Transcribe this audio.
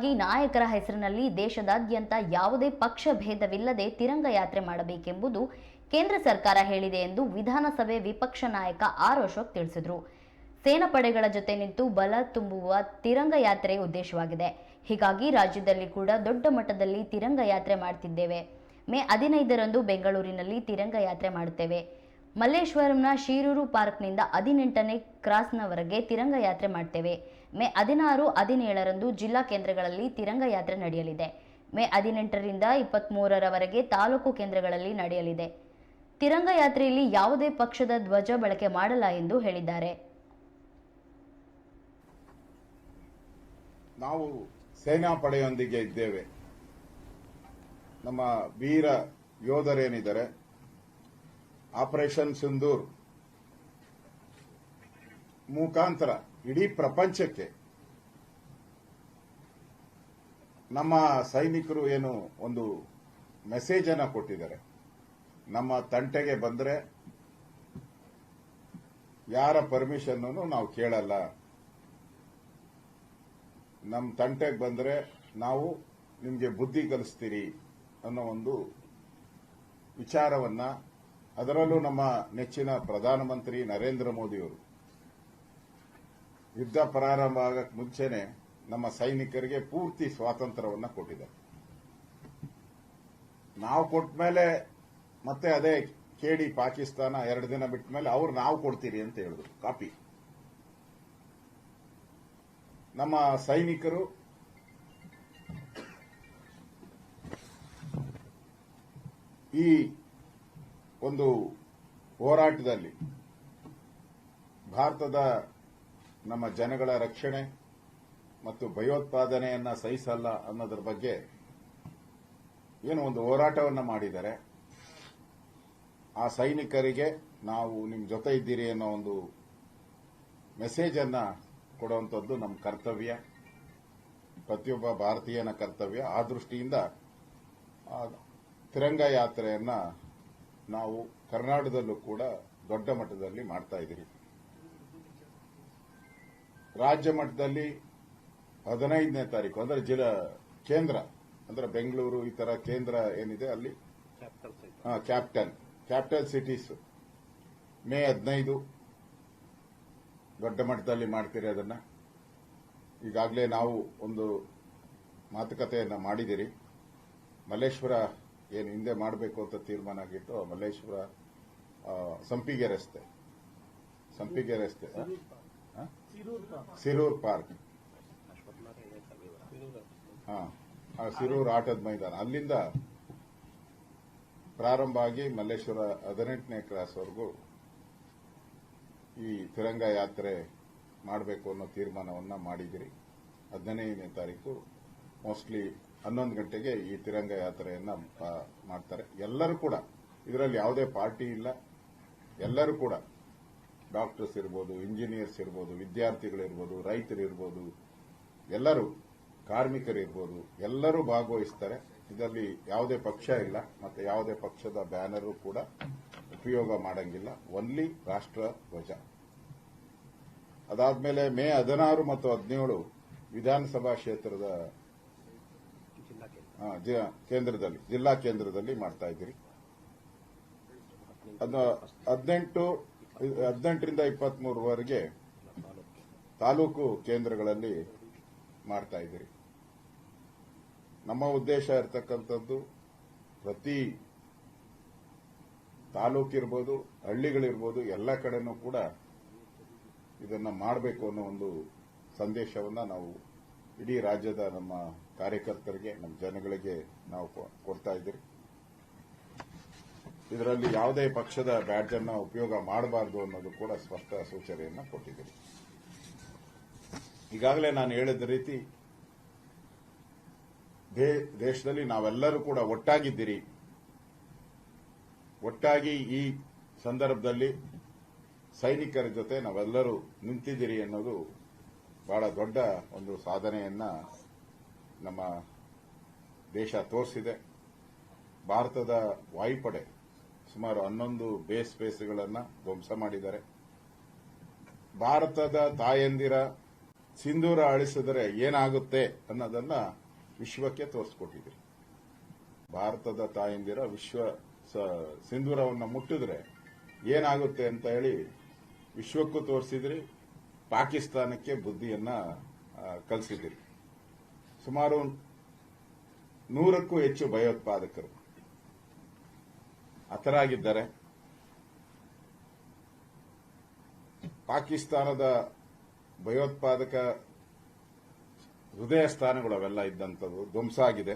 ಹೀಗಾಗಿ ನಾಯಕರ ಹೆಸರಿನಲ್ಲಿ ದೇಶದಾದ್ಯಂತ ಯಾವುದೇ ಪಕ್ಷ ಭೇದವಿಲ್ಲದೆ ತಿರಂಗ ಯಾತ್ರೆ ಮಾಡಬೇಕೆಂಬುದು ಕೇಂದ್ರ ಸರ್ಕಾರ ಹೇಳಿದೆ ಎಂದು ವಿಧಾನಸಭೆ ವಿಪಕ್ಷ ನಾಯಕ ಆರ್ ಅಶೋಕ್ ತಿಳಿಸಿದರು. ಸೇನಾಪಡೆಗಳ ಜೊತೆ ನಿಂತು ಬಲ ತುಂಬುವ ತಿರಂಗ ಯಾತ್ರೆ ಉದ್ದೇಶವಾಗಿದೆ. ಹೀಗಾಗಿ ರಾಜ್ಯದಲ್ಲಿ ಕೂಡ ದೊಡ್ಡ ಮಟ್ಟದಲ್ಲಿ ತಿರಂಗ ಯಾತ್ರೆ ಮಾಡ್ತಿದ್ದೇವೆ. ಮೇ 15ರಂದು ಬೆಂಗಳೂರಿನಲ್ಲಿ ತಿರಂಗ ಯಾತ್ರೆ ಮಾಡುತ್ತೇವೆ. ಮಲ್ಲೇಶ್ವರಂನ ಶಿರೂರು ಪಾರ್ಕ್ನಿಂದ 18ನೇ ಕ್ರಾಸ್ನವರೆಗೆ ತಿರಂಗ ಯಾತ್ರೆ ಮಾಡ್ತೇವೆ. ಮೇ 16, 17ರಂದು ಜಿಲ್ಲಾ ಕೇಂದ್ರಗಳಲ್ಲಿ ತಿರಂಗ ಯಾತ್ರೆ ನಡೆಯಲಿದೆ. ಮೇ 18ರಿಂದ 23ರವರೆಗೆ ತಾಲೂಕು ಕೇಂದ್ರಗಳಲ್ಲಿ ನಡೆಯಲಿದೆ. ತಿರಂಗ ಯಾತ್ರೆಯಲ್ಲಿ ಯಾವುದೇ ಪಕ್ಷದ ಧ್ವಜ ಬಳಕೆ ಮಾಡಲ್ಲ ಎಂದು ಹೇಳಿದ್ದಾರೆ. ನಾವು ಸೇನಾಪಡೆಯೊಂದಿಗೆ ಇದ್ದೇವೆ. ನಮ್ಮ ವೀರ ಯೋಧರೇನಿದ್ದಾರೆ, ಆಪರೇಷನ್ ಸಿಂಧೂರ್ ಮುಖಾಂತರ ಇಡೀ ಪ್ರಪಂಚಕ್ಕೆ ನಮ್ಮ ಸೈನಿಕರು ಏನು ಒಂದು ಮೆಸೇಜ್ ಅನ್ನು ಕೊಟ್ಟಿದ್ದಾರೆ. ನಮ್ಮ ತಂಟೆಗೆ ಬಂದರೆ ಯಾರ ಪರ್ಮಿಷನ್ ನಾವು ಕೇಳಲ್ಲ, ನಮ್ಮ ತಂಟೆಗೆ ಬಂದರೆ ನಾವು ನಿಮಗೆ ಬುದ್ಧಿ ಕಲಿಸ್ತೀರಿ ಅನ್ನೋ ಒಂದು ವಿಚಾರವನ್ನ, ಅದರಲ್ಲೂ ನಮ್ಮ ನೆಚ್ಚಿನ ಪ್ರಧಾನಮಂತ್ರಿ ನರೇಂದ್ರ ಮೋದಿಯವರು ಯುದ್ಧ ಪ್ರಾರಂಭ ಆಗಕ್ಕೆ ಮುಂಚೆನೆ ನಮ್ಮ ಸೈನಿಕರಿಗೆ ಪೂರ್ತಿ ಸ್ವಾತಂತ್ರ್ಯವನ್ನ ಕೊಟ್ಟಿದ್ದಾರೆ. ನಾವು ಕೊಟ್ಟ ಮೇಲೆ ಮತ್ತೆ ಅದೇ ಕೇಳಿ ಪಾಕಿಸ್ತಾನ 2 ದಿನ ಬಿಟ್ಟ ಮೇಲೆ ಅವ್ರು ನಾವು ಕೊಡ್ತೀರಿ ಅಂತ ಹೇಳಿದ್ರು. ಕಾಪಿ. ನಮ್ಮ ಸೈನಿಕರು ಈ ಒಂದು ಹೋರಾಟದಲ್ಲಿ ಭಾರತದ ನಮ್ಮ ಜನಗಳ ರಕ್ಷಣೆ ಮತ್ತು ಭಯೋತ್ಪಾದನೆಯನ್ನ ಸಹಿಸಲ್ಲ ಅನ್ನೋದ್ರ ಬಗ್ಗೆ ಏನು ಒಂದು ಹೋರಾಟವನ್ನ ಮಾಡಿದ್ದಾರೆ. ಆ ಸೈನಿಕರಿಗೆ ನಾವು ನಿಮ್ಮ ಜೊತೆ ಇದ್ದೀರಿ ಅನ್ನೋ ಒಂದು ಮೆಸೇಜ್ ಅನ್ನ ಕೊಡುವಂಥದ್ದು ನಮ್ಮ ಕರ್ತವ್ಯ, ಪ್ರತಿಯೊಬ್ಬ ಭಾರತೀಯನ ಕರ್ತವ್ಯ. ಆ ದೃಷ್ಟಿಯಿಂದ ತಿರಂಗ ಯಾತ್ರೆಯನ್ನ ನಾವು ಕರ್ನಾಟಕದಲ್ಲೂ ಕೂಡ ದೊಡ್ಡ ಮಟ್ಟದಲ್ಲಿ ಮಾಡ್ತಾ ಇದ್ದೀರಿ. ರಾಜ್ಯ ಮಟ್ಟದಲ್ಲಿ 15ನೇ ತಾರೀಕು ಅಂದ್ರೆ ಜಿಲ್ಲಾ ಕೇಂದ್ರ ಅಂದ್ರೆ ಬೆಂಗಳೂರು ಈ ತರ ಕೇಂದ್ರ ಏನಿದೆ ಅಲ್ಲಿ ಕ್ಯಾಪಿಟಲ್ ಸಿಟೀಸ್ ಮೇ 15 ದೊಡ್ಡ ಮಟ್ಟದಲ್ಲಿ ಮಾಡ್ತೀರಿ. ಅದನ್ನ ಈಗಾಗಲೇ ನಾವು ಒಂದು ಮಾತುಕತೆಯನ್ನ ಮಾಡಿದಿರಿ. ಮಲ್ಲೇಶ್ವರ ಏನು ಹಿಂದೆ ಮಾಡಬೇಕು ಅಂತ ತೀರ್ಮಾನ ಆಗಿತ್ತು, ಮಲ್ಲೇಶ್ವರ ಸಂಪಿಗೆ ರಸ್ತೆ ಸಿರೂರ್ ಪಾರ್ಕ್, ಸಿರೂರ್ ಆಟದ ಮೈದಾನ, ಅಲ್ಲಿಂದ ಪ್ರಾರಂಭ ಆಗಿ ಮಲ್ಲೇಶ್ವರ 18ನೇ ಕ್ರಾಸ್ವರೆಗೂ ಈ ತಿರಂಗ ಯಾತ್ರೆ ಮಾಡಬೇಕು ಅನ್ನೋ ತೀರ್ಮಾನವನ್ನ ಮಾಡಿದಿರಿ. 15ನೇ ತಾರೀಕು ಮೋಸ್ಟ್ಲಿ 11 ಗಂಟೆಗೆ ಈ ತಿರಂಗ ಯಾತ್ರೆಯನ್ನ ಮಾಡ್ತಾರೆ. ಎಲ್ಲರೂ ಕೂಡ ಇದರಲ್ಲಿ ಯಾವುದೇ ಪಾರ್ಟಿ ಇಲ್ಲ. ಎಲ್ಲರೂ ಕೂಡ ಡಾಕ್ಟರ್ಸ್ ಇರ್ಬೋದು, ಇಂಜಿನಿಯರ್ಸ್ ಇರ್ಬೋದು, ವಿದ್ಯಾರ್ಥಿಗಳಿರ್ಬೋದು, ರೈತರಿರ್ಬೋದು, ಎಲ್ಲರೂ ಕಾರ್ಮಿಕರಿರ್ಬೋದು, ಎಲ್ಲರೂ ಭಾಗವಹಿಸ್ತಾರೆ. ಇದರಲ್ಲಿ ಯಾವುದೇ ಪಕ್ಷ ಇಲ್ಲ ಮತ್ತೆ ಯಾವುದೇ ಪಕ್ಷದ ಬ್ಯಾನರು ಕೂಡ ಉಪಯೋಗ ಮಾಡಂಗಿಲ್ಲ. ಒನ್ಲಿ ರಾಷ್ಟ್ರ ಧ್ವಜ. ಅದಾದ್ಮೇಲೆ ಮೇ 16 ಮತ್ತು 17 ವಿಧಾನಸಭಾ ಕ್ಷೇತ್ರದ ಜಿಲ್ಲಾ ಕೇಂದ್ರದಲ್ಲಿ ಮಾಡ್ತಾ ಇದ್ದೀರಿ. 18ರಿಂದ 23ರವರೆಗೆ ತಾಲೂಕು ಕೇಂದ್ರಗಳಲ್ಲಿ ಮಾಡ್ತಾ ಇದ್ದೀರಿ. ನಮ್ಮ ಉದ್ದೇಶ ಇರತಕ್ಕಂಥದ್ದು ಪ್ರತಿ ತಾಲೂಕಿರ್ಬೋದು, ಹಳ್ಳಿಗಳಿರ್ಬೋದು, ಎಲ್ಲ ಕಡೆನೂ ಕೂಡ ಇದನ್ನ ಮಾಡಬೇಕು ಅನ್ನೋ ಒಂದು ಸಂದೇಶವನ್ನ ನಾವು ಇಡೀ ರಾಜ್ಯದ ನಮ್ಮ ಕಾರ್ಯಕರ್ತರಿಗೆ, ನಮ್ಮ ಜನಗಳಿಗೆ ನಾವು ಕೊಡ್ತಾ ಇದ್ದೀರಿ. ಇದರಲ್ಲಿ ಯಾವುದೇ ಪಕ್ಷದ ಬ್ಯಾಡ್ಜ್ ಅನ್ನ ಉಪಯೋಗ ಮಾಡಬಾರದು ಅನ್ನೋದು ಕೂಡ ಸ್ಪಷ್ಟ ಸೂಚನೆಯನ್ನ ಕೊಟ್ಟಿದ್ದೀರಿ. ಈಗಾಗಲೇ ನಾನು ಹೇಳಿದ ರೀತಿ ದೇಶದಲ್ಲಿ ನಾವೆಲ್ಲರೂ ಕೂಡ ಒಟ್ಟಾಗಿದ್ದೀರಿ. ಒಟ್ಟಾಗಿ ಈ ಸಂದರ್ಭದಲ್ಲಿ ಸೈನಿಕರ ಜೊತೆ ನಾವೆಲ್ಲರೂ ನಿಂತಿದ್ದೀರಿ ಅನ್ನೋದು ಬಹಳ ದೊಡ್ಡ ಒಂದು ಸಾಧನೆಯನ್ನ ನಮ್ಮ ದೇಶ ತೋರಿಸಿದೆ. ಭಾರತದ ವಾಯುಪಡೆ ಸುಮಾರು 11 ಬೇಸ್ಗಳನ್ನು ಧ್ವಂಸ ಮಾಡಿದ್ದಾರೆ. ಭಾರತದ ತಾಯಂದಿರ ಸಿಂಧೂರ ಅಳಿಸಿದರೆ ಏನಾಗುತ್ತೆ ಅನ್ನೋದನ್ನ ವಿಶ್ವಕ್ಕೆ ತೋರಿಸ್ಕೊಟ್ಟಿದ್ರಿ. ಭಾರತದ ತಾಯಂದಿರ ಸಿಂಧೂರವನ್ನು ಮುಟ್ಟಿದ್ರೆ ಏನಾಗುತ್ತೆ ಅಂತ ಹೇಳಿ ವಿಶ್ವಕ್ಕೂ ತೋರಿಸಿದ್ರಿ, ಪಾಕಿಸ್ತಾನಕ್ಕೆ ಬುದ್ಧಿಯನ್ನ ಕಲಿಸಿದ್ರಿ. ಸುಮಾರು 100ಕ್ಕೂ ಹೆಚ್ಚು ಭಯೋತ್ಪಾದಕರು ಹತರಾಗಿದ್ದಾರೆ. ಪಾಕಿಸ್ತಾನದ ಭಯೋತ್ಪಾದಕ ಹೃದಯ ಸ್ಥಾನಗಳು ಅವೆಲ್ಲ ಇದ್ದಂಥದ್ದು ಧ್ವಂಸ ಆಗಿದೆ.